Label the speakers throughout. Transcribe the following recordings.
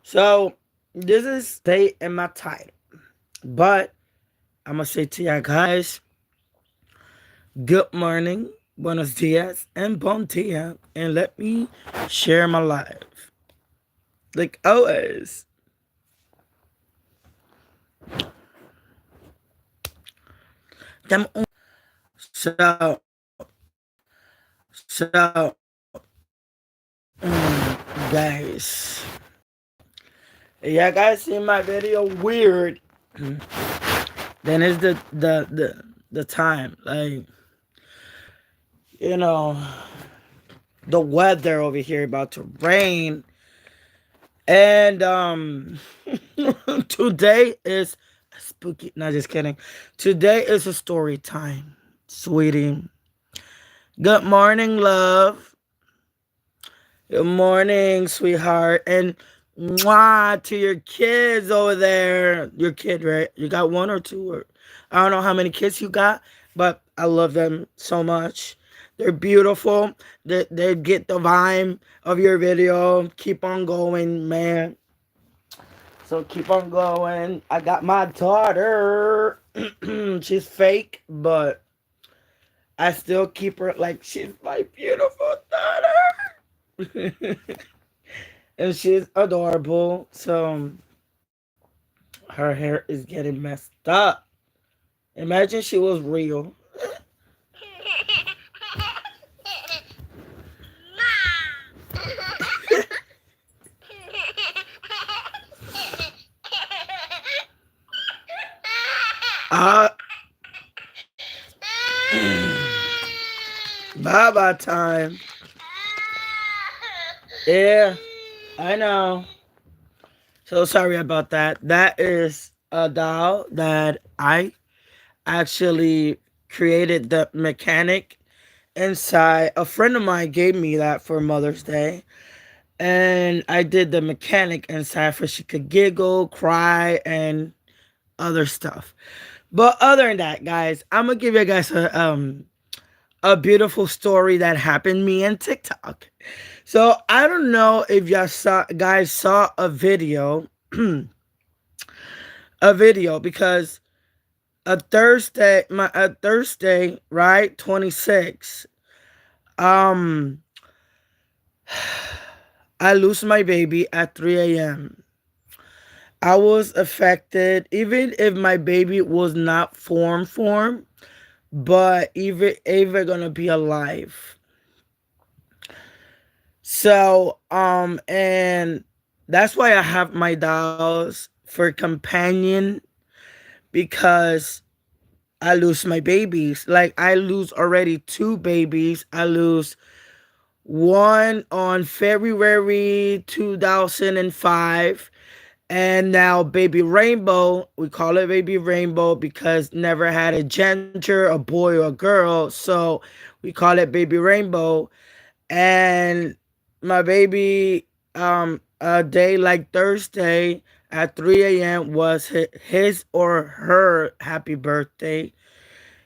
Speaker 1: So this is stay in my title. But I'm gonna say to you guys, good morning, buenos dias, and bon dia, and let me share my life. Like always. Them so so guys. Yeah, guys see my video weird. Then it's the time. Like, you know, the weather over here about to rain. And today is spooky. No, just kidding. Today is a story time, sweetie. Good morning, love. Good morning, sweetheart. And mwah to your kids over there. Your kid, right? You got one or two, or I don't know how many kids you got, but I love them so much. They're beautiful. They get the vibe of your video. Keep on going, man. So keep on going. I got my daughter. She's fake, but I still keep her like she's my beautiful daughter. And she's adorable. So her hair is getting messed up. Imagine she was real. Uh, Bye time. Yeah, I know. So sorry about that. That is a doll that I actually created the mechanic inside. A friend of mine gave me that for Mother's Day. And I did the mechanic inside for she could giggle, cry, and other stuff. But other than that, guys, I'm gonna give you guys a beautiful story that happened to me in TikTok. So I don't know if y'all saw a video, a video because a Thursday, right, 26. Um, I lose my baby at 3 a.m. I was affected, even if my baby was not form, but even gonna be alive. So and that's why I have my dolls for companion because I lose my babies. Like I lose already two babies. I lose one on February 2005. And now Baby Rainbow, we call it Baby Rainbow because never had a gender, a boy or a girl. So we call it Baby Rainbow. And my baby, a day like Thursday at 3 a.m. was his or her happy birthday.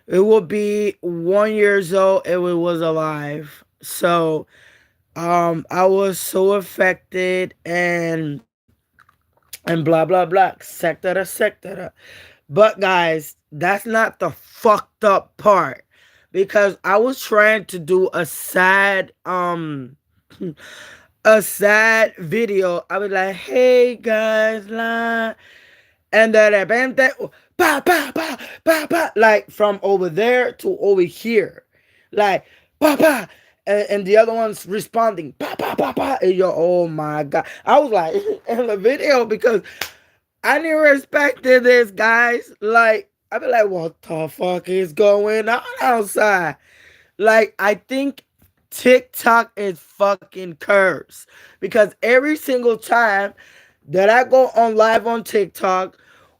Speaker 1: It will be 1 years old if it was alive. So I was so affected and blah blah blah, etc etc. But guys, that's not the fucked up part because I was trying to do a sad video. I was like, hey guys, la, and de repente, pa pa pa pa pa, like from over there to over here, like pa pa. And the other one's responding, pa pa pa pa. And yo, oh my god! I was like in the video because I didn't respect this, guys. Like, I be like, what the fuck is going on outside? Like, I think TikTok is fucking cursed because every single time that I go on live on TikTok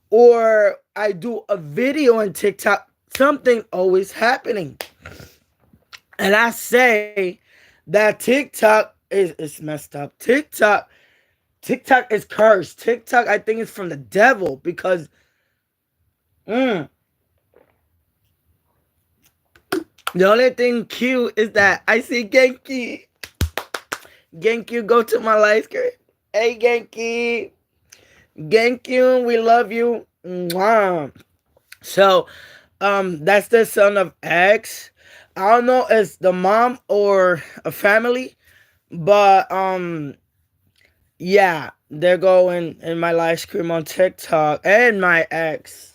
Speaker 1: or I do a video on TikTok, something always happening. And I say that TikTok is messed up. TikTok is cursed. TikTok, I think, is from the devil because mm, the only thing cute is that I see Genki. Genki, go to my live screen. Hey, Genki. Genki, we love you. Mwah. So, that's the son of X. I don't know if it's the mom or a family, but yeah, they're going in my live stream on TikTok, and my ex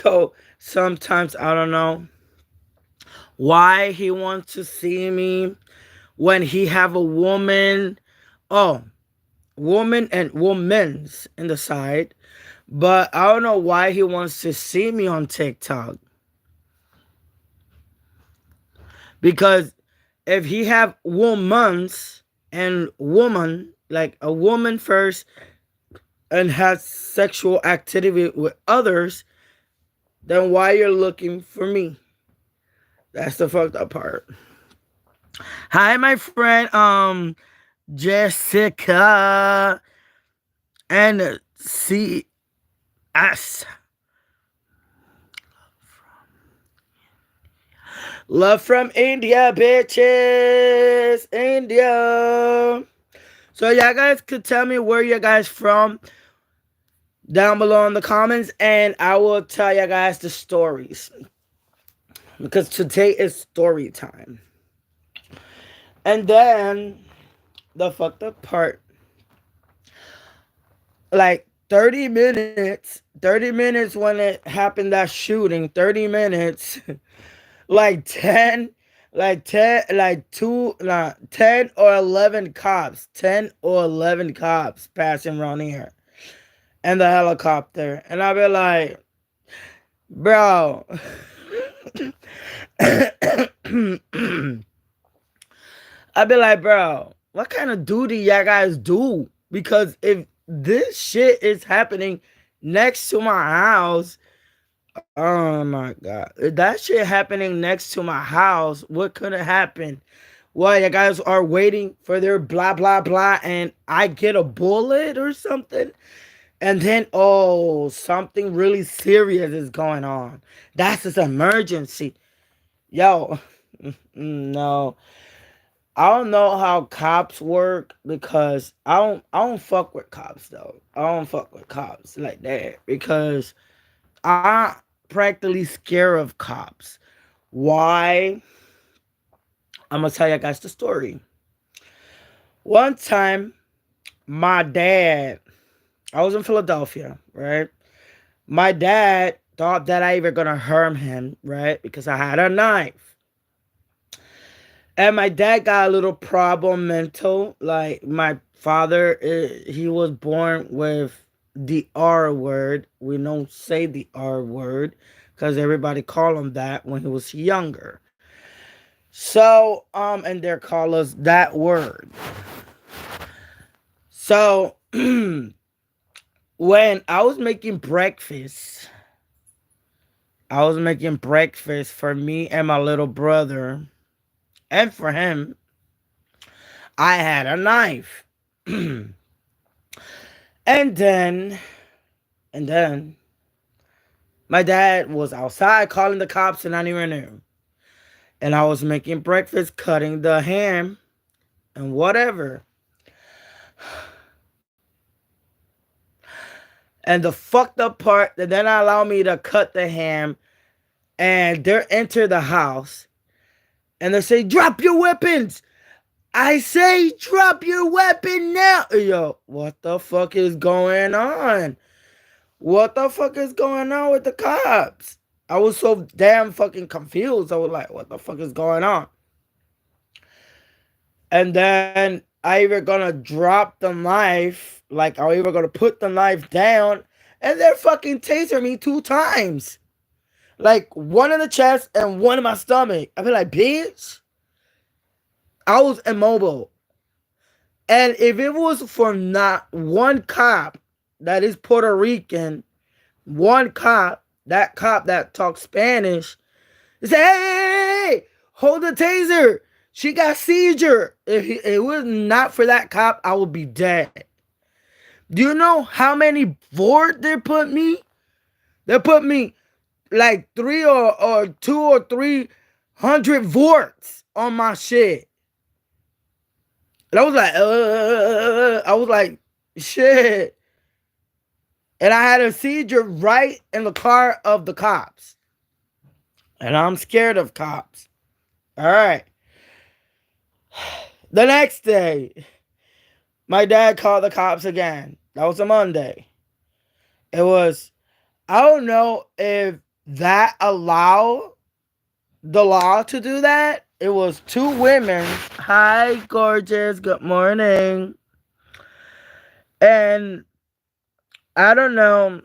Speaker 1: go sometimes. I don't know why he wants to see me when he have a woman. Oh, woman and women's in the side, but I don't know why he wants to see me on TikTok. Because if he have womans and woman, like a woman first, and has sexual activity with others, then why you're looking for me? That's the fucked up part. Hi, my friend, Jessica and CS. Love from India, bitches. India. So y'all guys could tell me where you guys from down below in the comments, and I will tell you guys the stories. Because today is story time. And then the fucked up part, like 30 minutes when it happened, that shooting, 30 minutes, like 10, like 10, like 2, nah, 10 or 11 cops, 10 or 11 cops passing around here. And the helicopter. And I'll be like, bro. I'd be like, bro, what kind of duty y'all guys do? Because if this shit is happening next to my house, oh my God. If that shit happening next to my house, what could have happened? Well, you guys are waiting for their blah, blah, blah, and I get a bullet or something? And then, oh, something really serious is going on. That's an emergency. Yo, no. I don't know how cops work because I don't fuck with cops though. I don't fuck with cops like that because I'm practically scared of cops. Why? I'm gonna tell you guys the story. One time, my dad, I was in Philadelphia, right? My dad thought that I even gonna harm him, right? Because I had a knife. And my dad got a little problem mental. Like my father, he was born with the R word. We don't say the R word because everybody call him that when he was younger. So, and they call us that word. So, when I was making breakfast for me and my little brother, and for him, I had a knife. and then, and then, my dad was outside calling the cops, and I didn't even know. And I was making breakfast, cutting the ham, and whatever. And the fucked up part, that then allow me to cut the ham, and they enter the house, and they say, "Drop your weapons." I say, "Drop your weapon now." Yo, what the fuck is going on? What the fuck is going on with the cops? I was so damn fucking confused. I was like, what the fuck is going on? And then I either gonna drop the knife, like I either gonna put the knife down, and they're fucking taser me 2 times. Like one in the chest and one in my stomach. I be like, bitch. I was immobile. And if it was for not one cop that is Puerto Rican, one cop, that cop that talks Spanish, he said, hey, hold the taser. She got seizure. If it was not for that cop, I would be dead. Do you know how many vort they put me? They put me like 2 or 300 vorts on my shit. And I was like, shit. And I had a seizure right in the car of the cops. And I'm scared of cops. All right. The next day, my dad called the cops again. That was a Monday. It was, I don't know if that allowed the law to do that. It was two women. Hi, gorgeous. Good morning. And I don't know.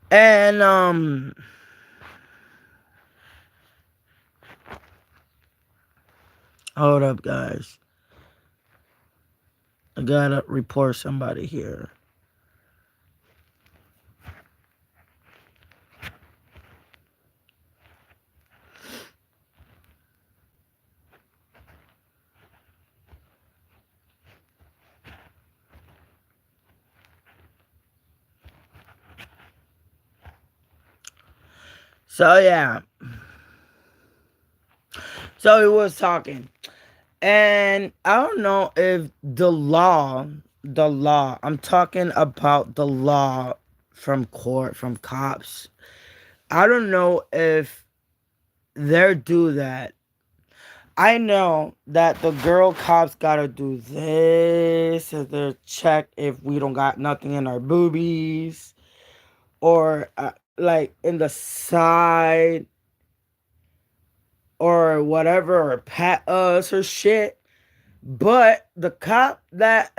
Speaker 1: And hold up, guys. I gotta report somebody here. So yeah. So he was talking. And I don't know if I'm talking about the law from court, from cops. I don't know if they do that. I know that the girl cops gotta do this, and they check if we don't got nothing in our boobies, or like in the side, or whatever, or pat us or shit. But the cop that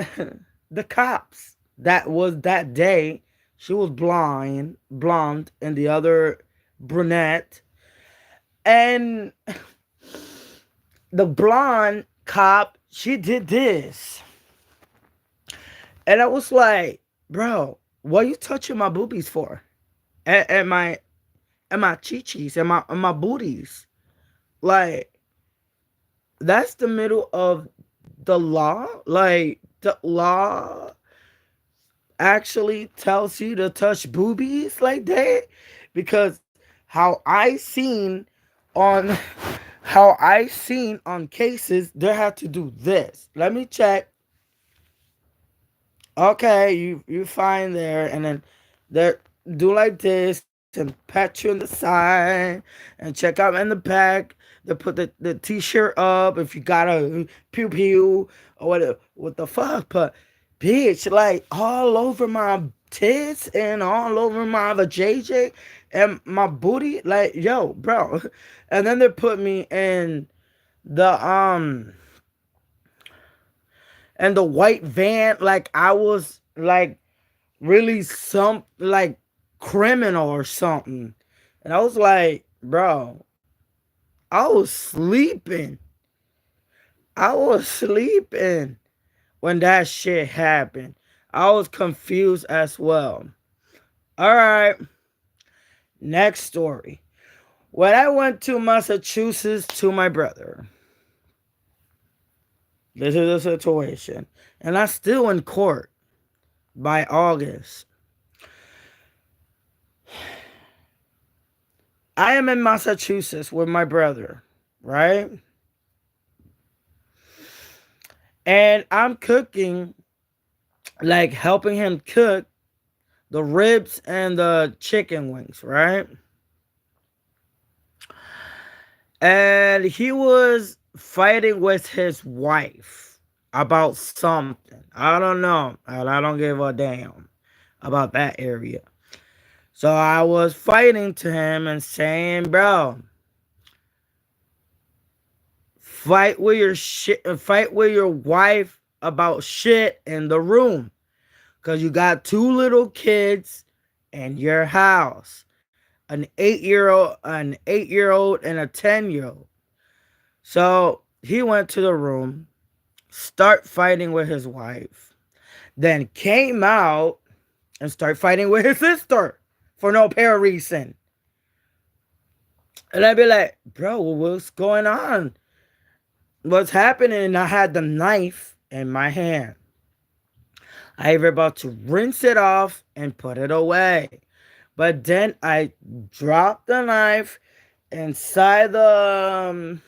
Speaker 1: the cops that was that day, she was blonde, and the other brunette, and the blonde cop, she did this, and I was like, bro, what are you touching my boobies for? And my chichis and my booties, like that's the middle of the law. Like the law actually tells you to touch boobies like that, because on how I seen on cases, they had to do this. Let me check. Okay, you find there, and then they do like this and pat you in the side and check out in the back. They put the t-shirt up if you got a pew pew or what the fuck, but bitch, like all over my tits and all over my vajayjay and my booty, like yo, bro. And then they put me in the white van, like I was like really some like criminal or something. And I was like, bro, I was sleeping. I was sleeping when that shit happened. I was confused as well. All right, next story. When I went to Massachusetts to my brother, this is the situation, and I'm still in court by August. I am in Massachusetts with my brother, right? And I'm cooking, like helping him cook the ribs and the chicken wings, right? And he was fighting with his wife about something. I don't know. And I don't give a damn about that area. So I was fighting to him and saying, bro, fight with your wife about shit in the room. Cause you got two little kids in your house. An 8-year old and a 10-year-old. So he went to the room, start fighting with his wife, then came out and start fighting with his sister for no apparent reason. And I'd be like, bro, what's going on? What's happening? And I had the knife in my hand. I was about to rinse it off and put it away. But then I dropped the knife inside the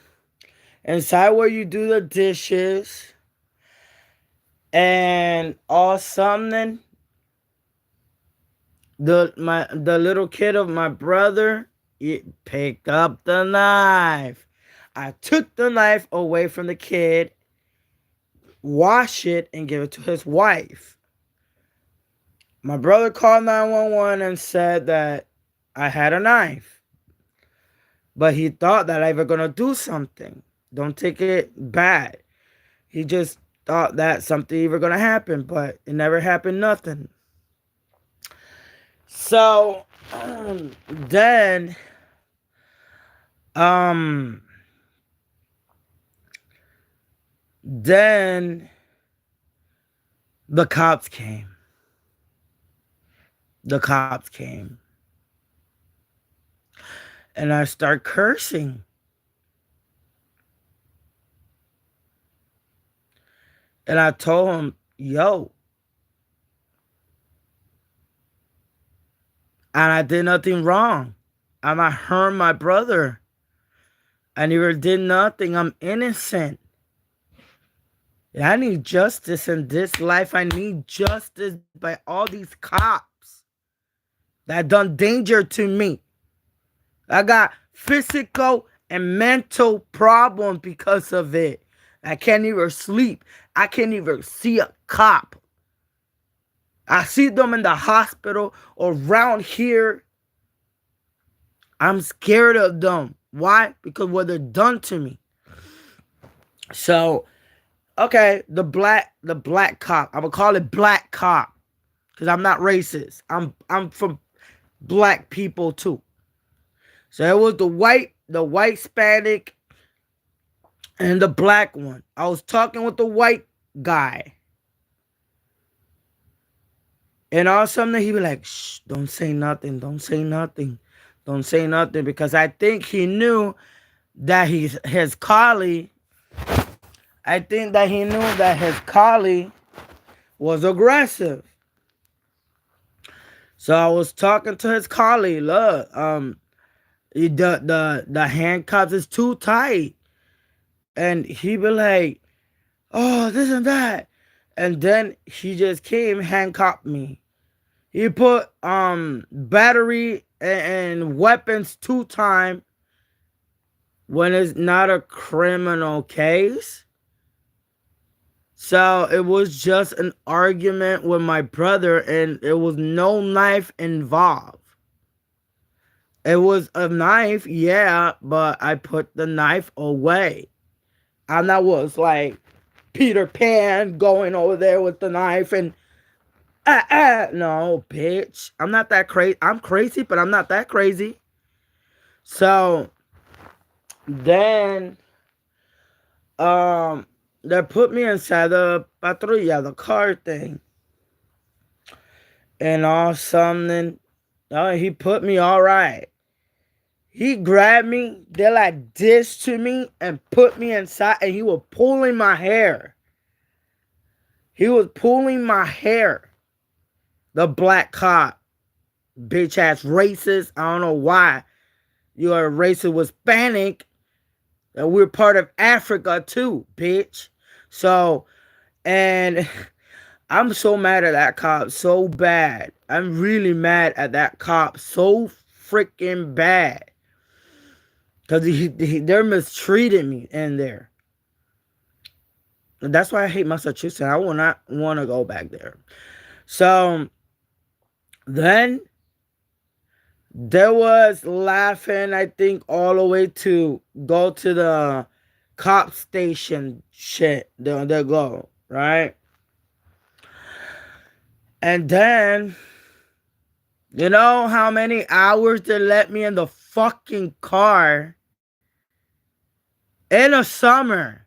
Speaker 1: inside where you do the dishes, and all something. The little kid of my brother, he picked up the knife. I took the knife away from the kid, wash it, and give it to his wife. My brother called 911 and said that I had a knife, but he thought that I was gonna do something. Don't take it bad. He just thought that something even gonna happen, but it never happened. Nothing. So then, um, then the cops came. The cops came, and I start cursing. And I told him, "Yo," and I did nothing wrong. I'm not hurt my brother. I never did nothing. I'm innocent. And I need justice in this life. I need justice by all these cops that done danger to me. I got physical and mental problems because of it. I can't even sleep. I can't even see a cop. I see them in the hospital or around here. I'm scared of them. Why? Because what they're done to me. So, okay, the black cop. I'm gonna call it black cop because I'm not racist. I'm from black people too. So it was the white Hispanic, and the black one. I was talking with the white guy, and all of a sudden he be like, "Shh, don't say nothing, don't say nothing, don't say nothing," because I think he knew that his colleague. I think that he knew that his colleague was aggressive. So I was talking to his colleague. Look, the handcuffs is too tight, and he be like, "Oh, this and that," and then he just came handcuffed me. He put battery and weapons 2 times when it's not a criminal case. So it was just an argument with my brother, and there was no knife involved. It was a knife, yeah, but I put the knife away. And I was like Peter Pan going over there with the knife and no, bitch. I'm not that crazy. I'm crazy, but I'm not that crazy. So then they put me inside the patrulla, the car thing. And all something. Oh, he put me all right. He grabbed me, they like this to me and put me inside, and he was pulling my hair. He was pulling my hair. The black cop. Bitch ass racist. I don't know why. You are a racist with Hispanic. And we're part of Africa too, bitch. So, and I'm so mad at that cop. So bad. I'm really mad at that cop. So freaking bad. Because they're mistreating me in there. And that's why I hate Massachusetts. I will not want to go back there. So then there was laughing, I think, all the way to go to the cop station shit. They go, right? And then, you know how many hours they let me in the fucking car in the summer?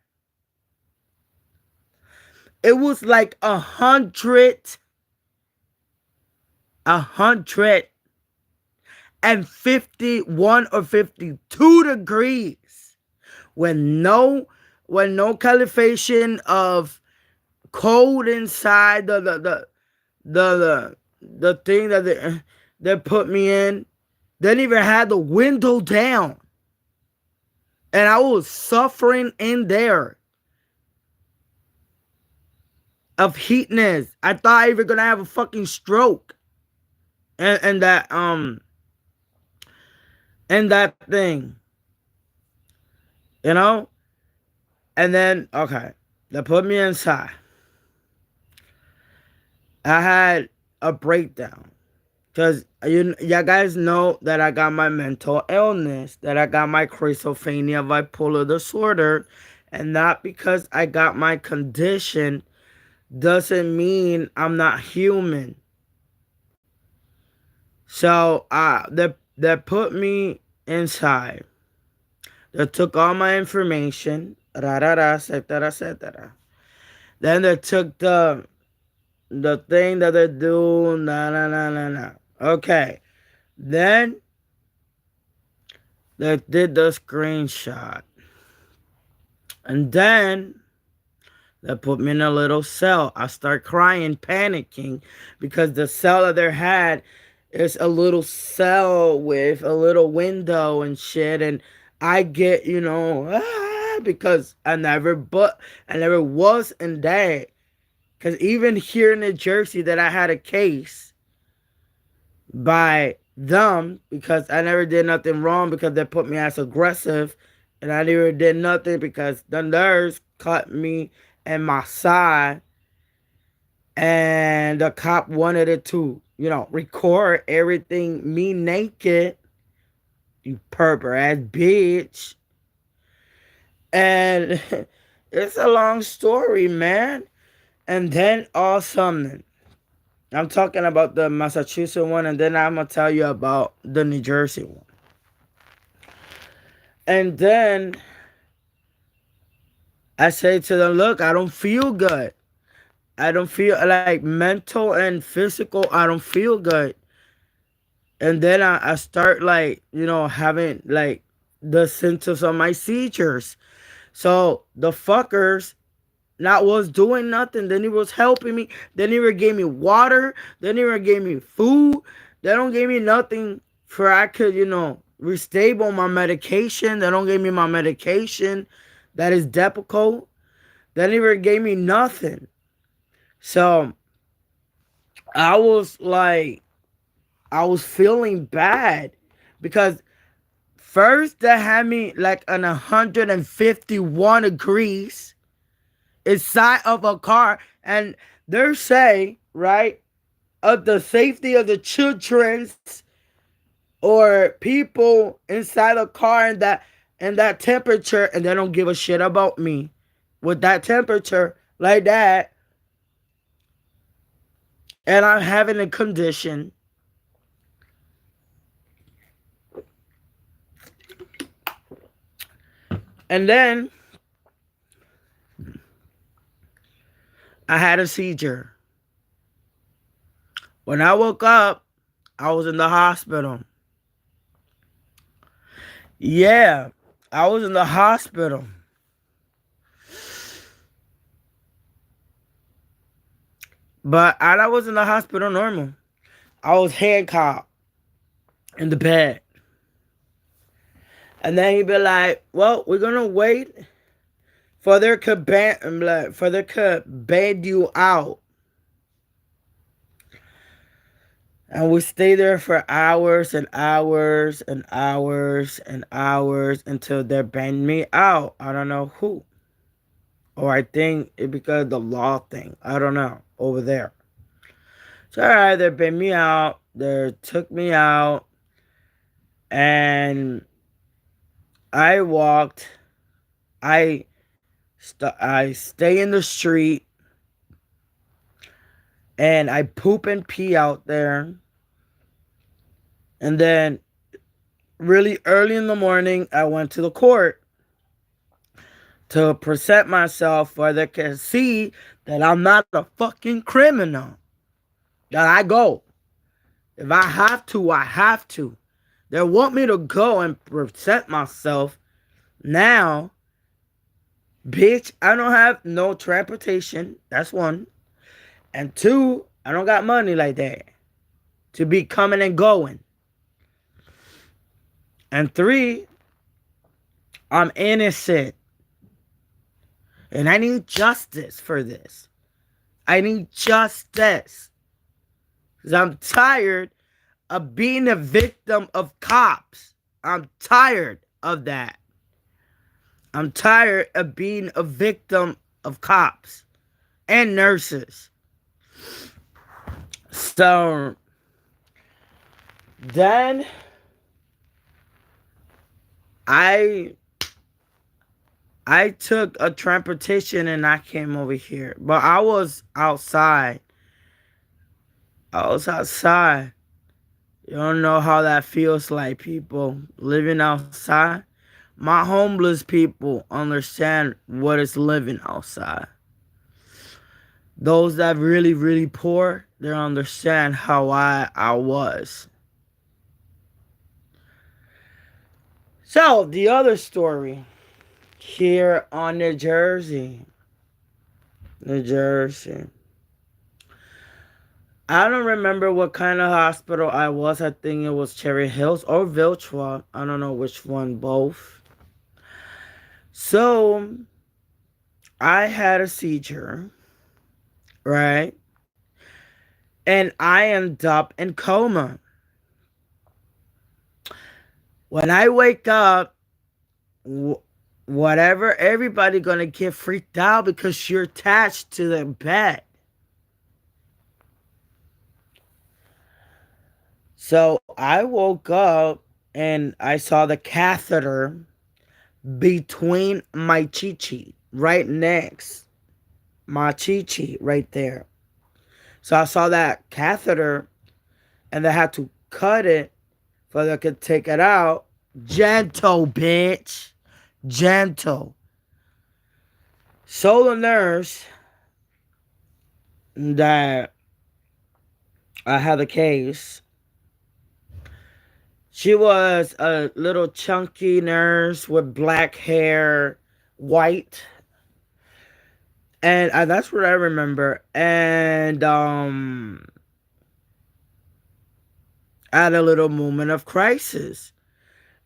Speaker 1: It was like 151 or 52 degrees with no calibration of cold inside the thing that they put me in. They didn't even have the window down. And I was suffering in there of heatness. I thought I was gonna have a fucking stroke. And that thing. You know? And then, okay, they put me inside. I had a breakdown. Because y'all guys know that I got my mental illness, that I got my schizophrenia bipolar disorder. And not because I got my condition doesn't mean I'm not human. So they put me inside. They took all my information, etc., etc. Then they took the thing that they do, na. Okay. Then they did the screenshot. And then they put me in a little cell. I start crying, panicking, because the cell that they had is a little cell with a little window and shit. And I get, because I never was in that. Because even here in New Jersey, that I had a case by them, because I never did nothing wrong, because they put me as aggressive, and I never did nothing because the nurse cut me in my side, and the cop wanted it to, record everything me naked, you pervert ass bitch. And it's a long story, man. And then all something. I'm talking about the Massachusetts one, and then I'm gonna tell you about the New Jersey one. And then I say to them, look, I don't feel good. I don't feel like mental and physical, I don't feel good. And then I start like, having like the symptoms of my seizures. So the fuckers not was doing nothing. Then he was helping me. Then he gave me water. Then he gave me food. They don't give me nothing for I could, restable my medication. They don't give me my medication. That is Depakote. They never gave me nothing. So I was like, I was feeling bad because first they had me like on 151 degrees inside of a car, and they say, right, of the safety of the children's or people inside a car in that temperature, and they don't give a shit about me with that temperature like that. And I'm having a condition. And then I had a seizure. When I woke up, I was in the hospital. Yeah, I was in the hospital. But I was in the hospital normal. I was handcuffed in the bed. And then he'd be like, well, we're going to wait for their could bed you out. And we stay there for hours and hours and hours and hours until they banned me out. I don't know who. Or I think it because of the law thing. I don't know. Over there. So alright, they banned me out. They took me out. And I walked. I stay in the street. And I poop and pee out there. And then really early in the morning, I went to the court to present myself where they can see that I'm not a fucking criminal. That I go. If I have to, I have to. They want me to go and present myself now. Bitch, I don't have no transportation. That's one. And two, I don't got money like that to be coming and going. And three, I'm innocent. And I need justice for this. I need justice. Because I'm tired of being a victim of cops. I'm tired of that. I'm tired of being a victim of cops and nurses. So then I I took a transportation and I came over here. But I was outside. I was outside. You don't know how that feels like, people living outside. My homeless people understand what is living outside. Those that really, really poor, they understand how I was. So the other story here on New Jersey. New Jersey. I don't remember what kind of hospital I was. I think it was Cherry Hills or Vilchwa. I don't know which one, both. So I had a seizure, right? And I ended up in coma. When I wake up, whatever, everybody gonna get freaked out because you're attached to the bed. So I woke up and I saw the catheter between my chichi, right next. My chichi, right there. So I saw that catheter and they had to cut it so they could take it out. Gentle, bitch. Gentle. So the nurse that I had the case, she was a little chunky nurse with black hair, white. And that's what I remember. And I had a little moment of crisis.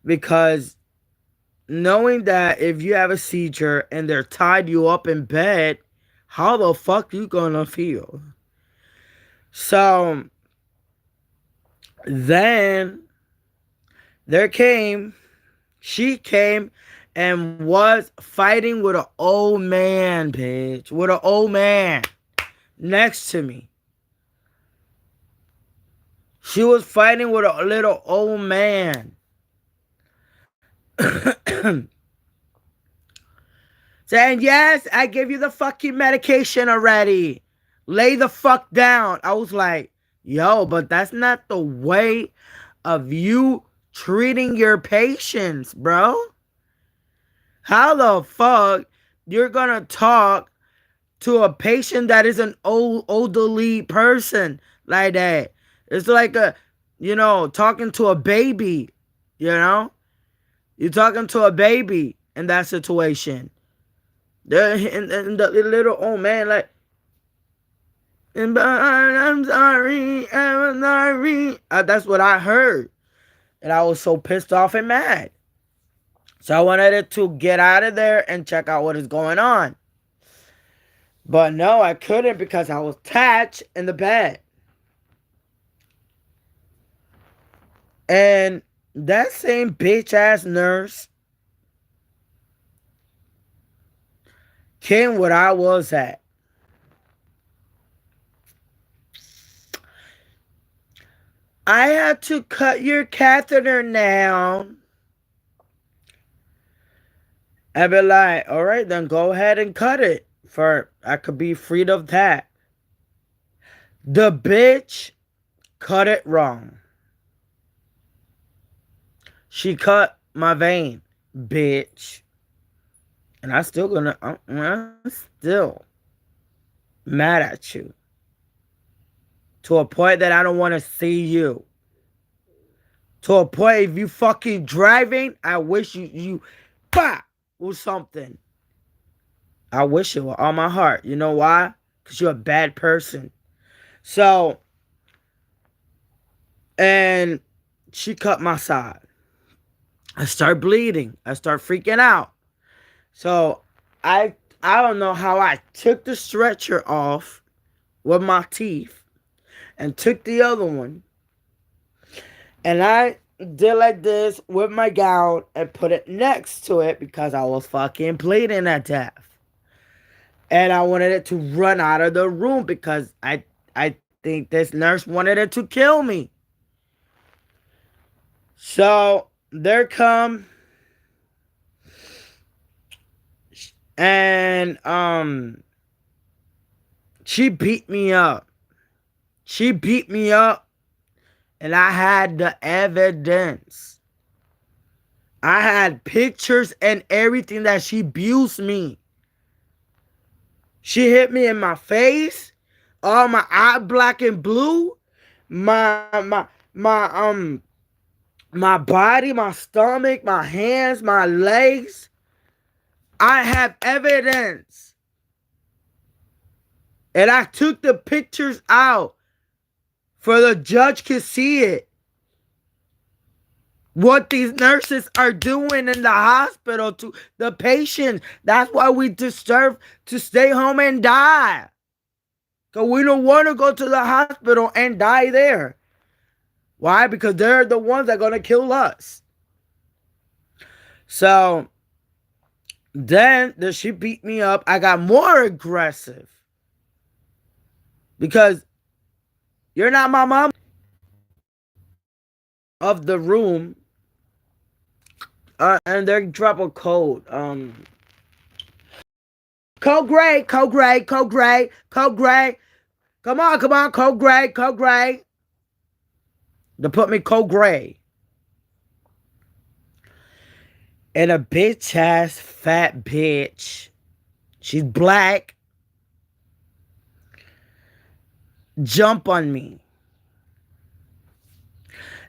Speaker 1: Because knowing that if you have a seizure and they're tied you up in bed, how the fuck you gonna feel? So then she came and was fighting with an old man, bitch. With an old man next to me. She was fighting with a little old man. Saying, yes, I gave you the fucking medication already. Lay the fuck down. I was like, yo, but that's not the way of you treating your patients, bro. How the fuck you're gonna talk to a patient that is an elderly person like that? It's like talking to a baby, you know? You're talking to a baby in that situation. And the little old man like, I'm sorry, I'm sorry. That's what I heard. And I was so pissed off and mad. So I wanted it to get out of there and check out what is going on. But no, I couldn't because I was attached in the bed. And that same bitch ass nurse came where I was at. I had to cut your catheter now. I'd be like, all right, then go ahead and cut it. For I could be freed of that. The bitch cut it wrong. She cut my vein, bitch. And I'm still mad at you. To a point that I don't want to see you. To a point, if you fucking driving, I wish you bah, or something. I wish it with all my heart. You know why? Because you're a bad person. So, and she cut my side. I start bleeding. I start freaking out. So I I don't know how I took the stretcher off with my teeth and took the other one, and I did like this with my gown and put it next to it because I was fucking bleeding at death. And I wanted it to run out of the room because I think this nurse wanted it to kill me. So there come and she beat me up. She beat me up and I had the evidence. I had pictures and everything that she abused me. She hit me in my face, all my eye black and blue, my my body, my stomach, my hands, my legs. I have evidence. And I took the pictures out for the judge to see it. What these nurses are doing in the hospital to the patient. That's why we deserve to stay home and die. Because we don't want to go to the hospital and die there. Why? Because they're the ones that are going to kill us. So then she beat me up. I got more aggressive. Because you're not my mom. Of the room. And they drop a code. Code gray, code gray, code gray, code gray. Come on, code gray, code gray. They put me code gray. And a bitch ass fat bitch. She's black. Jump on me.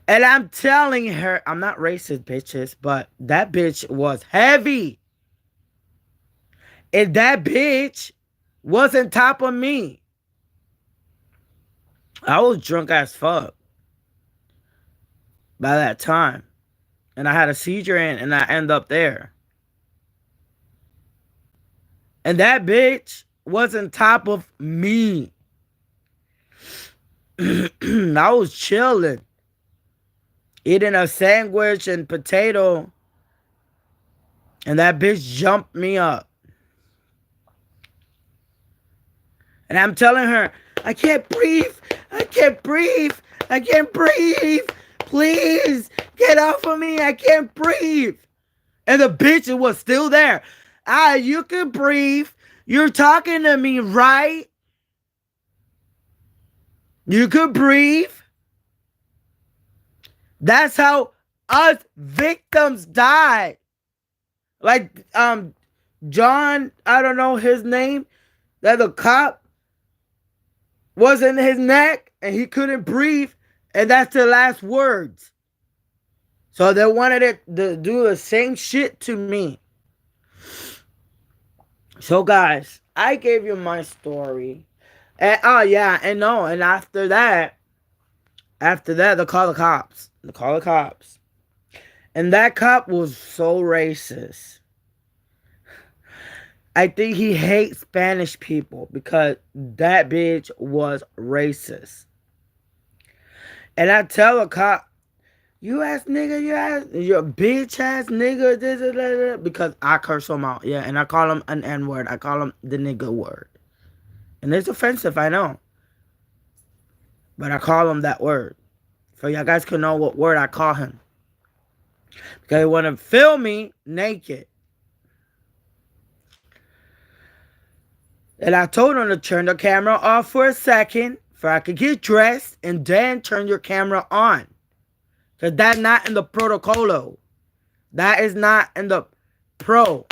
Speaker 1: And I'm telling her, I'm not racist, bitches, but that bitch was heavy. And that bitch was on top of me. I was drunk as fuck by that time. And I had a seizure and I end up there. And that bitch was on top of me. I was chilling. Eating a sandwich and potato. And that bitch jumped me up. And I'm telling her, I can't breathe. I can't breathe. I can't breathe. Please, get off of me. I can't breathe. And the bitch was still there. You can breathe. You're talking to me, right? You could breathe. That's how us victims died. Like John, I don't know his name, that the cop was in his neck and he couldn't breathe, and that's the last words. So they wanted it to do the same shit to me. So guys, I gave you my story. And and after that, they call the cops. They call the cops. And that cop was so racist. I think he hates Spanish people because that bitch was racist. And I tell the cop, you ass nigga, you bitch ass nigga, this, because I curse him out. Yeah, and I call him an N-word. I call him the nigga word. And it's offensive, I know. But I call him that word. So y'all guys can know what word I call him. Because he want to film me naked. And I told him to turn the camera off for a second so I could get dressed and then turn your camera on. Because that's not in the protocolo. That is not in the pro.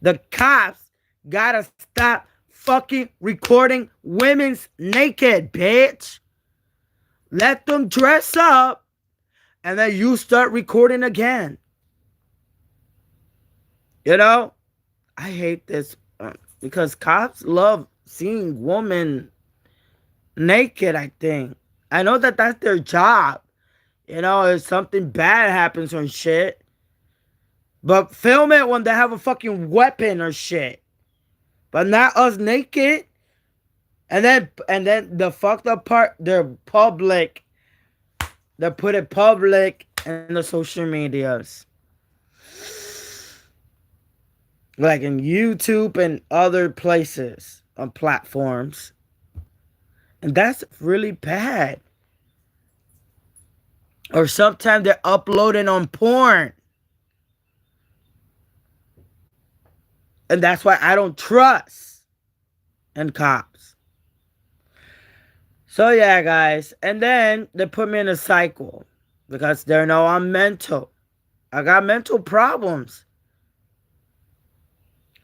Speaker 1: The cops gotta stop fucking recording women's naked, bitch. Let them dress up and then you start recording again. You know? I hate this because cops love seeing women naked, I think. I know that that's their job. You know, if something bad happens or shit. But film it when they have a fucking weapon or shit. But not us naked. And then the fucked up part, they're public. They put it public in the social medias. Like in YouTube and other places on platforms. And that's really bad. Or sometimes they're uploading on porn. And that's why I don't trust in cops. So yeah, guys. And then they put me in a cycle. Because they know I'm mental. I got mental problems.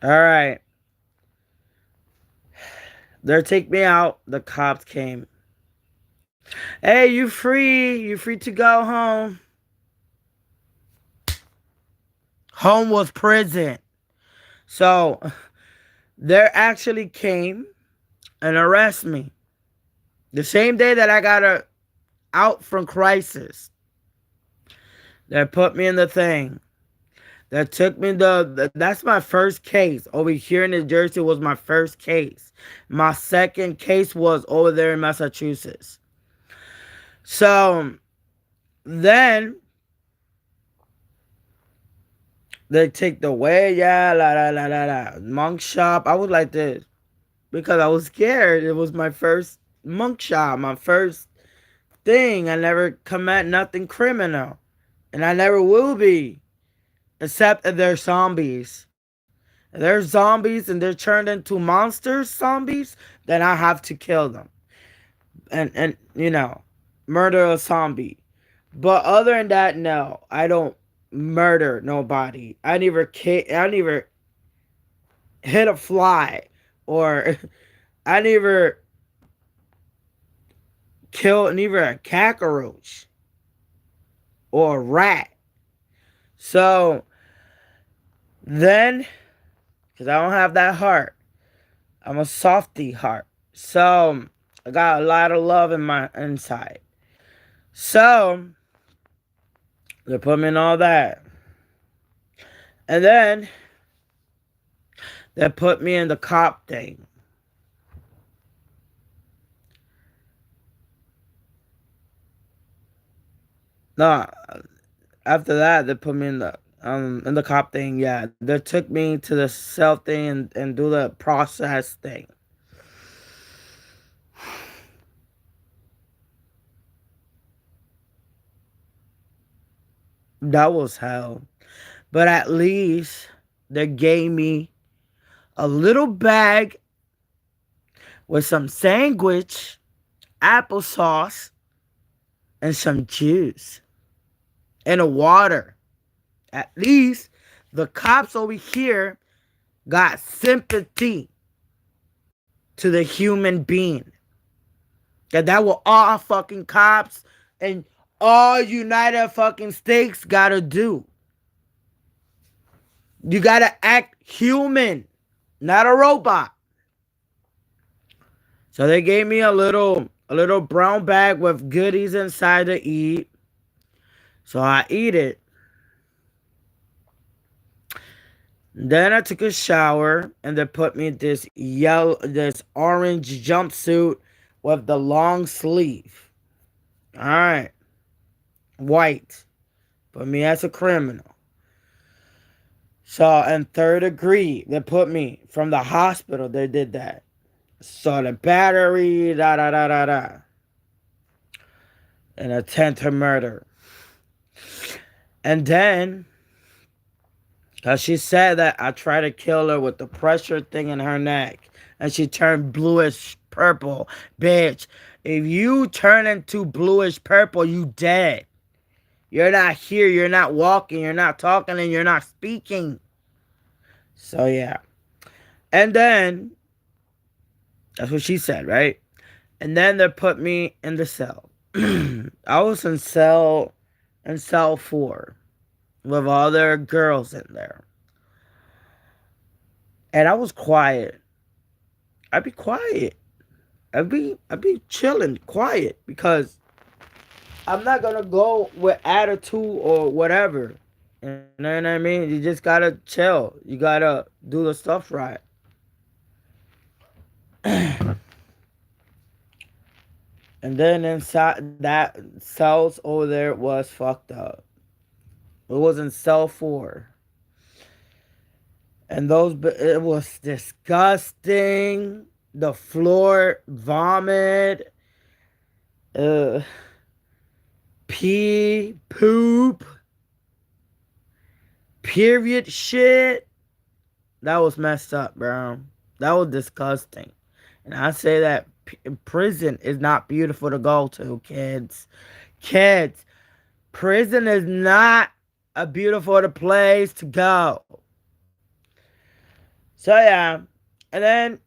Speaker 1: Alright. They take me out. The cops came. Hey, you free. You free to go home. Home was prison. So they actually came and arrested me. The same day that I got out from crisis. They put me in the thing. That took me that's my first case. Over here in New Jersey was my first case. My second case was over there in Massachusetts. So then they take the way, yeah, la la la la la. Monk shop. I was like this because I was scared. It was my first monk shop, my first thing. I never commit nothing criminal. And I never will be. Except if they're zombies. If they're zombies and they're turned into monsters zombies, then I have to kill them. And you know, murder a zombie. But other than that, no. I don't murder nobody. I never hit a fly. Or I never kill neither a cockroach or a rat. So then, because I don't have that heart, I'm a softy heart. So I got a lot of love in my inside. So they put me in all that. And then they put me in the cop thing. No, after that they put me in the cop thing. Yeah, they took me to the cell thing and do the process thing. That was hell. But at least they gave me a little bag with some sandwich, applesauce, and some juice and a water. At least the cops over here got sympathy to the human being. That were all fucking cops and all United fucking States gotta do. You gotta act human, not a robot. So they gave me a little brown bag with goodies inside to eat. So I eat it. Then I took a shower and they put me this orange jumpsuit with the long sleeve. Alright. White. Put me as a criminal. So in third degree, they put me from the hospital. They did that. So the battery, da da da da da. And attempted murder. And then, because she said that I tried to kill her with the pressure thing in her neck. And she turned bluish purple. Bitch, if you turn into bluish purple, you dead. You're not here. You're not walking. You're not talking. And you're not speaking. So, yeah. And then, that's what she said, right? And then they put me in the cell. I was in cell 4 with other girls in there. And I was quiet. I'd be quiet. I'd be chilling, quiet, because I'm not gonna go with attitude or whatever. You know what I mean? You just gotta chill. You gotta do the stuff right. And then inside that cells over there was fucked up. It was in cell 4. And it was disgusting. The floor, vomit, uh, pee, poop, period shit. That was messed up, bro. That was disgusting. And I say that prison is not beautiful to go to, kids. Kids, prison is not a beautiful place to go. So yeah, and then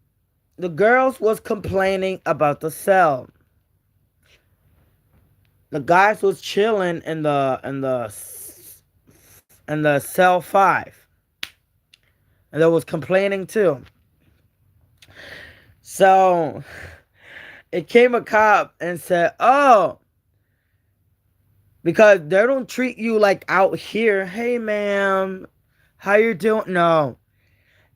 Speaker 1: the girls was complaining about the cell. The guys was chilling in the cell 5, and they was complaining too. So it came a cop and said, "Oh, because they don't treat you like out here. Hey, ma'am, how you doing? No,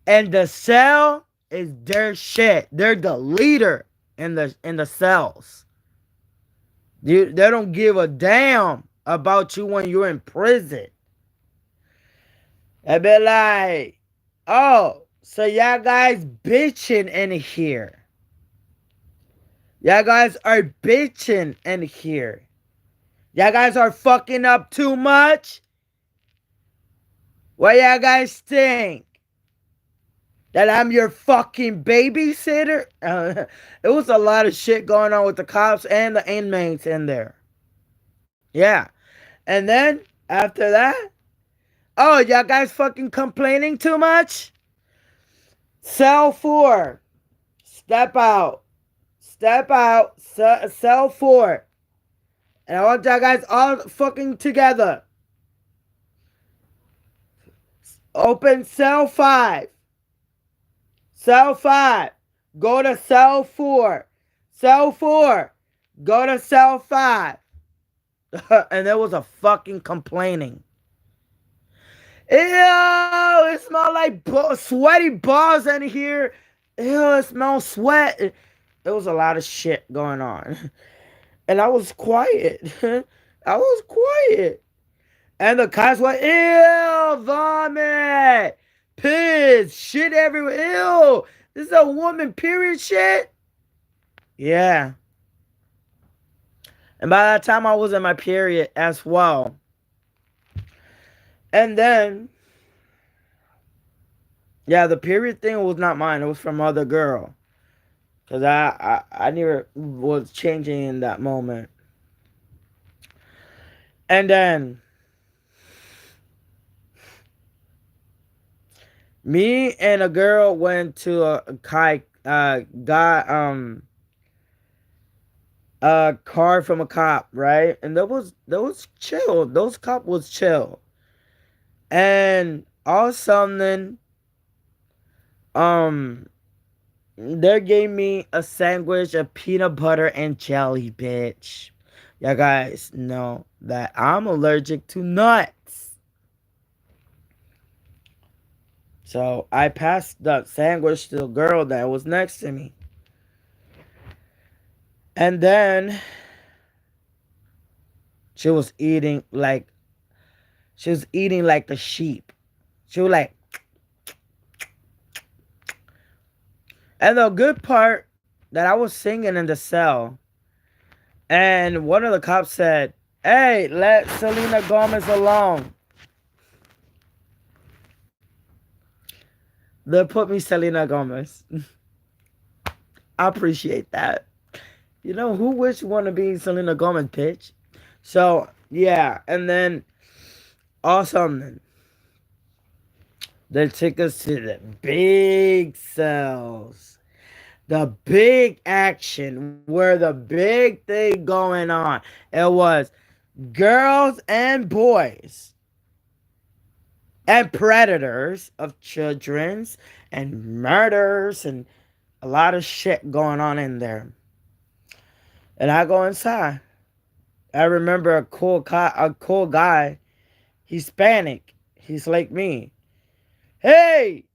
Speaker 1: and the cell is their shit. They're the leader in the cells. They don't give a damn about you when you're in prison. They be like, oh, so y'all guys bitching in here. Y'all guys are bitching in here. Y'all guys are fucking up too much. What y'all guys think? That I'm your fucking babysitter?" It was a lot of shit going on with the cops and the inmates in there. Yeah. And then after that, oh, y'all guys fucking complaining too much? Cell 4. Step out. Step out. Cell 4. And I want y'all guys all fucking together. Open cell 5. Cell 5. Go to cell 4. Cell 4. Go to cell 5. And there was a fucking complaining. Ew, it smells like sweaty balls in here. Ew, it smells sweat. It was a lot of shit going on. And I was quiet. I was quiet. And the cops were, ew, vomit, piss, shit everywhere. Ew, this is a woman, period shit. Yeah. And by that time, I was in my period as well. And then, yeah, the period thing was not mine. It was from other girl. Because I never was changing in that moment. And then, me and a girl went to a car from a cop, right? And that was chill. Those cop was chill. And all of a sudden, um, they gave me a sandwich of peanut butter and jelly, bitch. Y'all guys know that I'm allergic to nuts. So I passed the sandwich to the girl that was next to me. And then she was eating like a sheep. She was like, and the good part that I was singing in the cell, and one of the cops said, "Hey, let Selena Gomez alone." They put me Selena Gomez. I appreciate that. You know, who wish want to be Selena Gomez, bitch? So, yeah. And then, awesome. They took us to the big cells. The big action where the big thing going on. It was girls and boys and predators of children's and murders and a lot of shit going on in there. And I go inside. I remember a cool guy. He's Hispanic. He's like me. Hey,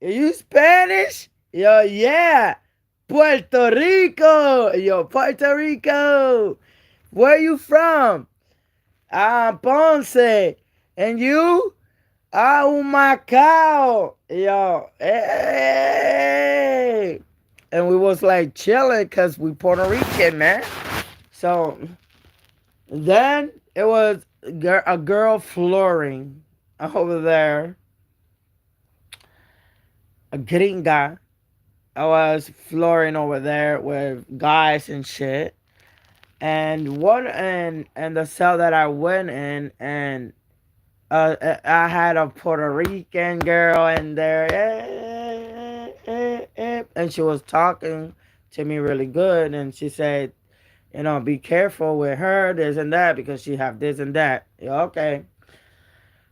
Speaker 1: are you Spanish? Yo, yeah. Puerto Rico. Yo, Puerto Rico. Where you from? Ponce. And you? Macau. Yo, hey. And we was like chilling because we Puerto Rican, man. So then it was a girl flooring over there, a gringa. I was flooring over there with guys and shit. And the cell that I went in, and I had a Puerto Rican girl in there, and she was talking to me really good, and she said, be careful with her, this and that, because she have this and that. Yeah, okay.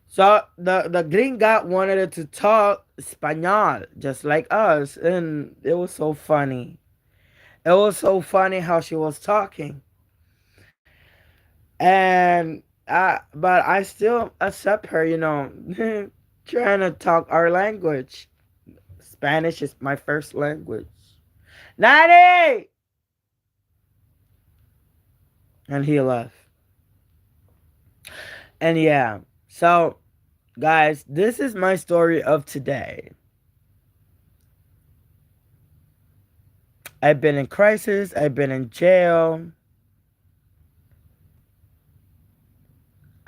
Speaker 1: So the gringa wanted her to talk Espanol, just like us, and it was so funny. It was so funny how she was talking, and but I still accept her, trying to talk our language. Spanish is my first language. 90! And he left. And yeah, so guys, this is my story of today. I've been in crisis, I've been in jail.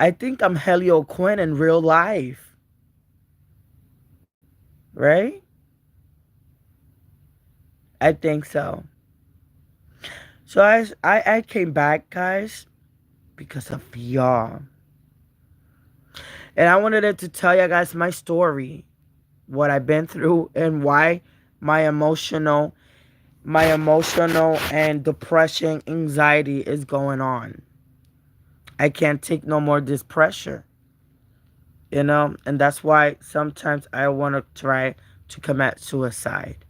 Speaker 1: I think I'm Helio Quinn in real life. Right? I think so. So I came back, guys, because of y'all. And I wanted to tell you guys my story, what I've been through, and why my emotional and depression, anxiety is going on. I can't take no more this pressure, and that's why sometimes I want to try to commit suicide.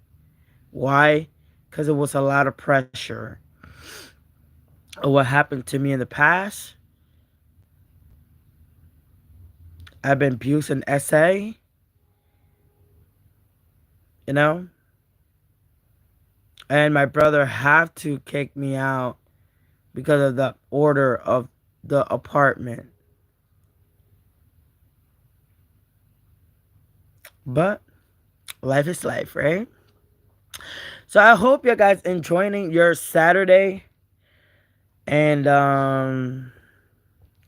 Speaker 1: Why? Because it was a lot of pressure of what happened to me in the past. I've been abused in SA, you know, and my brother have to kick me out because of the order of the apartment. But life is life, right? So I hope you guys enjoying your Saturday. And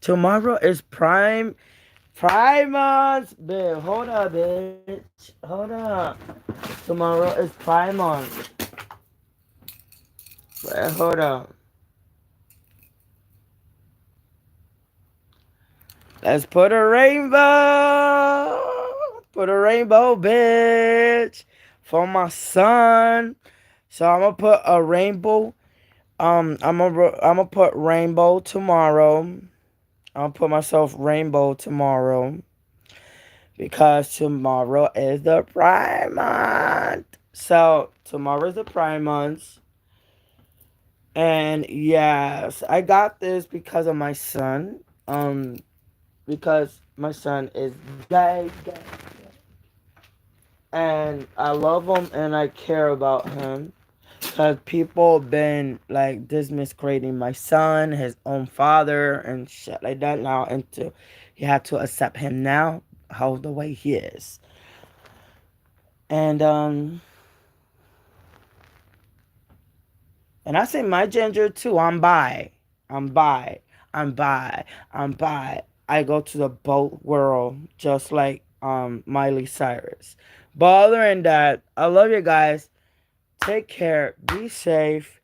Speaker 1: tomorrow is Prime month. Babe, hold up, bitch. Hold up. Tomorrow is Prime month. Wait, hold up. Let's put a rainbow. Put a rainbow, bitch. For my son. So I'm gonna put a rainbow. I'm gonna put rainbow tomorrow. I'll put myself rainbow tomorrow because tomorrow is the Prime month. So tomorrow is the Prime month. And yes, I got this because of my son. Because my son is gay. And I love him and I care about him. Because people been like dismiscreating my son, his own father, and shit like that now. Until he had to accept him now, how the way he is. And I say my gender too. I'm bi. I'm bi. I'm bi. I'm bi. I go to the boat world just like Miley Cyrus. But other than that, I love you guys. Take care. Be safe.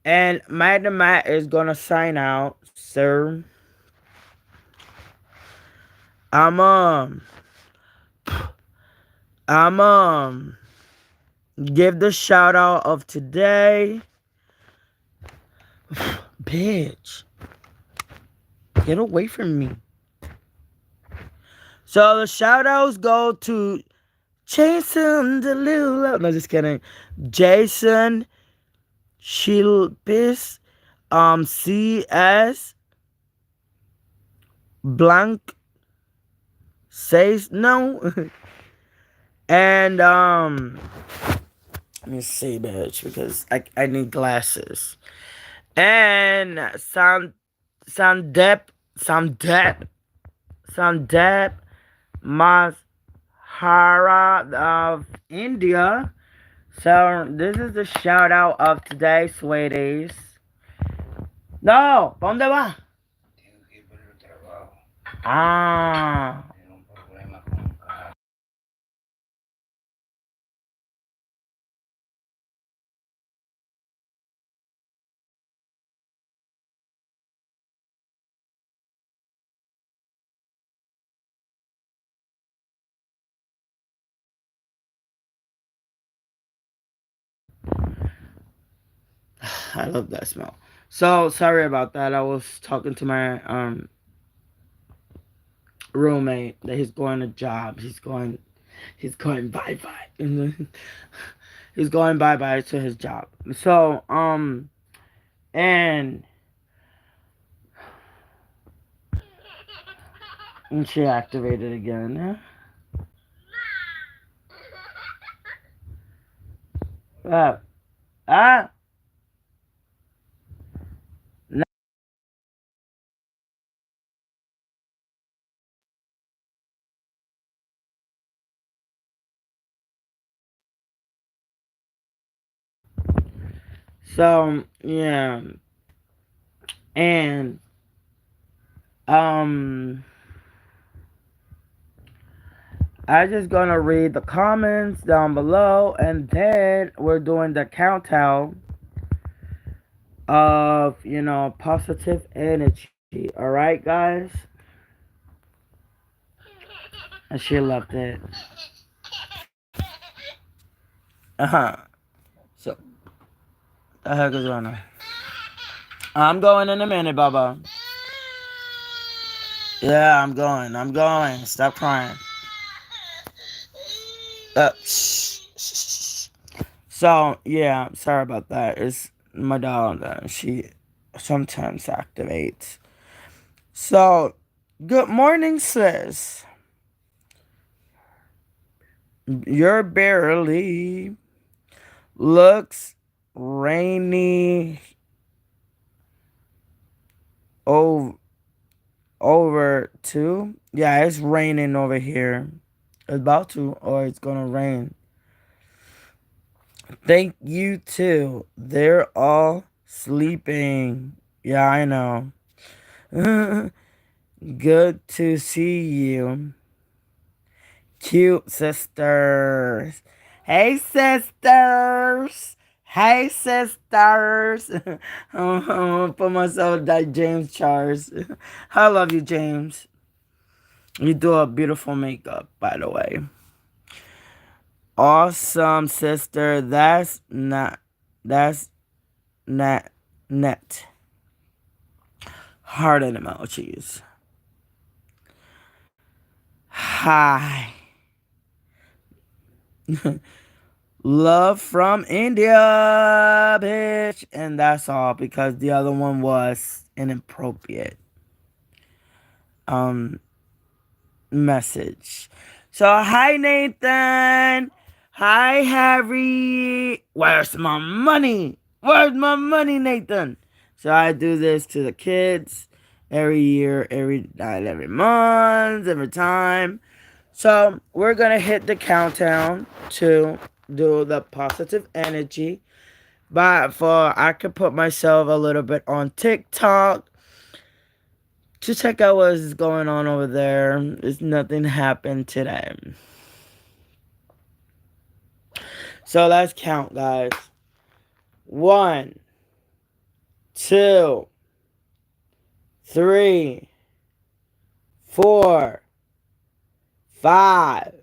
Speaker 1: And Magda Matt is gonna sign out, sir. I'm I'm give the shout out of today. Bitch. Get away from me. So the shout outs go to Jason DeLulo. No, just kidding. Jason Shilbis, CS blank says no. And let me see, bitch, because I need glasses. And Sandep Sandep Mahara of India. So this is the shout out of today, sweeties. No, ¿pa dónde va? Ah. I love that smell. So sorry about that. I was talking to my roommate that he's going to job. He's going bye bye. He's going bye bye to his job. So and she activated again. Uh, ah. So yeah, and um, I just gonna read the comments down below, and then we're doing the countdown of positive energy. All right, guys. And she loved it. So the heck is going on? I'm going in a minute, Baba. Yeah, I'm going. I'm going. Stop crying. Shh, shh, shh. So yeah, sorry about that. It's my dog that she sometimes activates. So good morning, sis. You're barely looks rainy over too. Yeah, it's raining over here. It's about to, or it's gonna rain. Thank you too. They're all sleeping. Yeah, I know. Good to see you. Cute sisters. Hey, sisters. Hey, sisters. I'm gonna put myself that James Charles. I love you, James. You do a beautiful makeup, by the way. Awesome, sister. That's not net. Heart and emojis. Hi. Love from India, bitch. And that's all because the other one was inappropriate um message. So hi Nathan. Hi Harry. Where's my money? Where's my money, Nathan? So I do this to the kids every year, every night, every month, every time. So we're gonna hit the countdown to do the positive energy. But for I could put myself a little bit on TikTok to check out what's going on over there. There's nothing happened today. So let's count, guys. 1, 2, 3, 4, 5,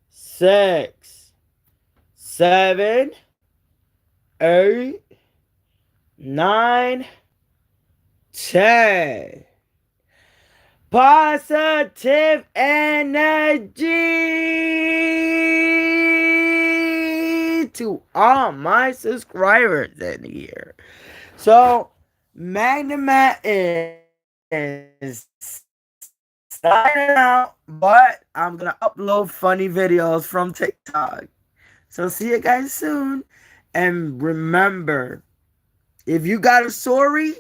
Speaker 1: 6, 7, 8, 9, 10. Positive energy to all my subscribers in here. So Magna is signing out, but I'm gonna upload funny videos from TikTok. So see you guys soon. And remember, if you got a story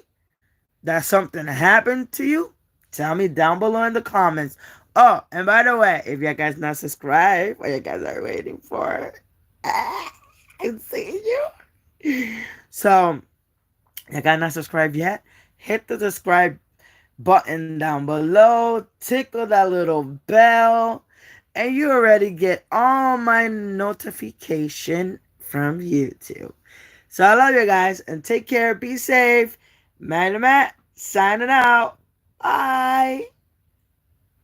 Speaker 1: that something happened to you, tell me down below in the comments. Oh, and by the way, if you guys not subscribed, what you guys are waiting for? I'm seeing you. So, you guys not subscribed yet? Hit the subscribe button down below, tickle that little bell, and you already get all my notification from YouTube. So I love you guys and take care. Be safe. Man to Matt signing out. Bye.